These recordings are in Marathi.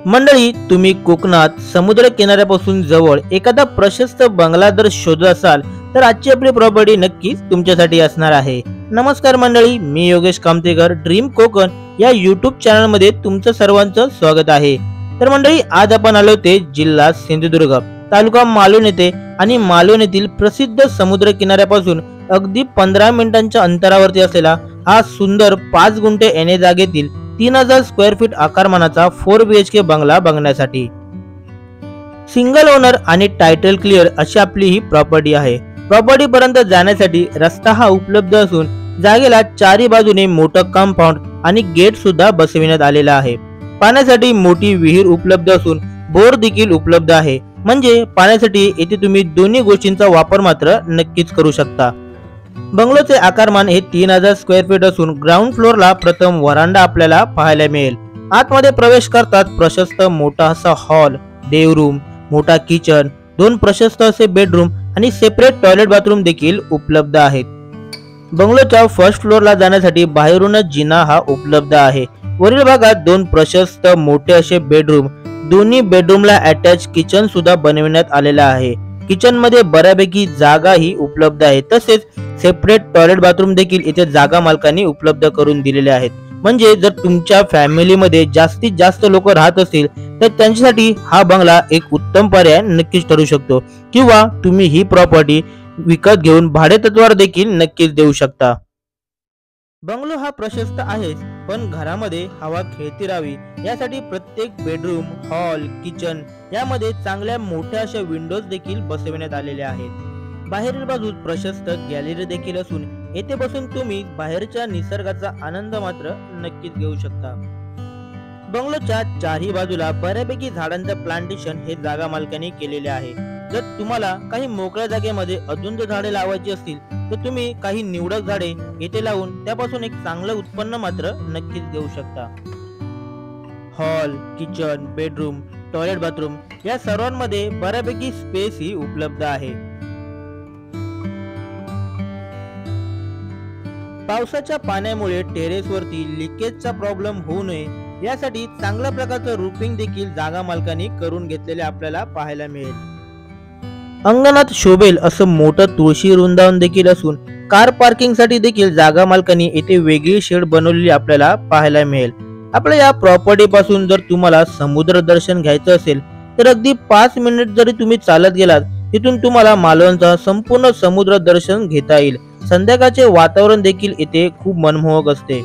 मंडळी, तुम्ही कोकणात समुद्र किनाऱ्यापासून जवळ एखादा प्रशस्त बंगला जर शोधत असाल तर आजची आपली प्रॉपर्टी नक्कीच तुमच्यासाठी असणार आहे। नमस्कार मंडळी, मी योगेश कामतेकर ड्रीम कोकण या यूट्यूब चॅनल मध्ये तुमचं सर्वांचं स्वागत आहे। तर मंडळी, आज आपण आलो ते जिल्हा सिंधुदुर्ग, तालुका मालवण येथे आणि मालवण येथील प्रसिद्ध समुद्र किनाऱ्यापासून अगदी 15 मिनिटांच्या अंतरावरती असलेला हा सुंदर 5 गुंठे एने जागेतील 3000 स्क्वेअर फीट आकारमानाचा 4 BHK बंगला बघण्यासाठी। सिंगल ओनर आणि टायटल क्लिअर अशी आपली ही प्रॉपर्टी आहे। प्रॉपर्टी पर्यंत जाण्यासाठी रस्ता हा उपलब्ध असून जागेला चारी बाजूने मोठं कंपाऊंड आणि गेट सुद्धा बसविण्यात आलेला आहे। पाण्यासाठी मोठी विहीर उपलब्ध असून बोर देखील उपलब्ध आहे, म्हणजे पाण्यासाठी येथे तुम्ही दोन्ही गोष्टींचा वापर मात्र नक्कीच करू शकता। बंगलोचे आकारमान हे 3000 स्क्वेअर फीट असून ग्राउंड फ्लोअरला प्रथम वरांडा आपल्याला पाहायला मिळेल। आतमध्ये प्रवेश करतात प्रशस्त मोठा असा हॉल, देवरूम, मोठा किचन, 2 प्रशस्त असे बेडरूम आणि सेपरेट टॉयलेट बाथरूम देखील उपलब्ध आहेत। बंगलोच्या फर्स्ट फ्लोअरला जाण्यासाठी बाहेरूनच जिना हा उपलब्ध आहे। वरील भागात 2 प्रशस्त मोठे असे बेडरूम, दोन्ही बेडरूमला अटॅच किचन सुद्धा बनविण्यात आलेला आहे। किचन मध्ये बऱ्यापैकी जागा ही उपलब्ध आहे, तसेच सेपरेट टॉयलेट बाथरूम देखील इथे जागा मालकांनी उपलब्ध करून दिलेले आहेत। म्हणजे जर तुमच्या फॅमिलीमध्ये जास्तीत जास्त लोक राहत असतील तर त्यांच्यासाठी हा बंगला एक उत्तम पर्याय नक्कीच ठरू शकतो, किंवा तुम्ही ही प्रॉपर्टी विकत घेऊन भाडेतत्वावर देखील नक्कीच देऊ शकता। बंगलो हा प्रशस्त आहे, पण घरामध्ये हवा खेळती राहावी यासाठी प्रत्येक बेडरूम, हॉल, किचन यामध्ये चांगल्या मोठ्या अशा विंडोज देखील बसविण्यात आलेल्या आहेत। बाहेरील बाजूस प्रशस्त गॅलरी देखील असून येथे बसून तुम्ही बाहेरच्या निसर्गाचा आनंद मात्र नक्कीच घेऊ शकता। बंगलोच्या चारही बाजूला बऱ्यापैकी झाडांचं प्लांटेशन हे जागा मालकांनी केलेले आहे। जर तुम्हाला काही मोकळ्या जागेमध्ये अजून झाडे लावायची असतील तर तुम्ही काही निवडक झाडे येथे लावून त्यापासून एक चांगलं उत्पन्न मात्र नक्कीच घेऊ शकता। Hall, kitchen, bedroom, toilet bathroom या सर्वांमध्ये बऱ्यापैकी स्पेस ही उपलब्ध आहे। पावसाच्या पाण्यामुळे टेरेस वरती लिकेजचा प्रॉब्लेम होऊ नये यासाठी चांगल्या प्रकारचं रूफिंग देखील जागा मालकांनी करून घेतलेले आपल्याला पाहायला मिळेल। अंगणात शोभेल असं मोठं तुळशी वृंदावन देखील असून कार पार्किंग साठी देखील जागा मालकांनी येथे वेगळी शेड बनवलेली आपल्याला पाहायला मिळेल। आपल्या या प्रॉपर्टी पासून जर तुम्हाला समुद्र दर्शन घ्यायचं असेल तर अगदी 5 मिनिट जरी तुम्ही चालत गेलात तिथून तुम्हाला मालवणचा संपूर्ण समुद्र दर्शन घेता येईल। संध्याकाळचे वातावरण देखील इथे खूप मनमोहक असते।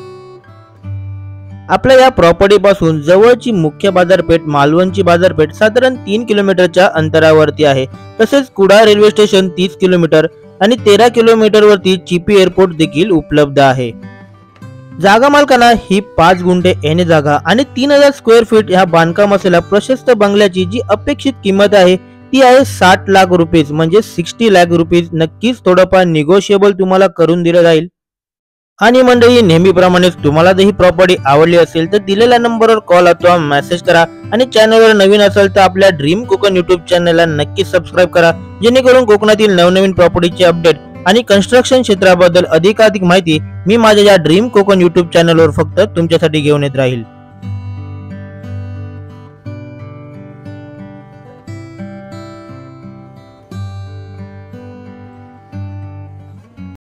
आपल्या या प्रॉपर्टी पासून जवळची मुख्य बाजारपेठ मालवणची बाजारपेठ साधारण 3 किलोमीटरच्या अंतरावरती आहे। तसेच कुडाळ रेल्वे स्टेशन 30 किलोमीटर आणि 13 किलोमीटर वरती चिपी एअरपोर्ट देखील उपलब्ध आहे। जागा मालकांना ही 5 गुंठे एने जागा आणि 3000 स्क्वेअर फीट या बांधकाम असलेल्या प्रशस्त बंगल्याची जी अपेक्षित किंमत आहे ती आहे 60 लाख रुपये, म्हणजे 60 लाख रुपये। नक्कीच थोडंफार निगोशिएबल तुम्हाला करून दिलं जाईल। आणि मंडळी, नेहमीप्रमाणेच तुम्हाला जर ही प्रॉपर्टी आवडली असेल तर दिलेल्या नंबरवर कॉल अथवा मेसेज करा आणि चॅनलवर नवीन असेल तर आपल्या ड्रीम कोकण यूट्यूब चॅनलला नक्की सबस्क्राईब करा, जेणेकरून कोकणातील नवनवीन प्रॉपर्टीचे अपडेट आणि कन्स्ट्रक्शन क्षेत्राबद्दल अधिकाधिक माहिती मी माझ्या या ड्रीम कोकण यूट्यूब चॅनलवर फक्त तुमच्यासाठी घेऊन येत राहील।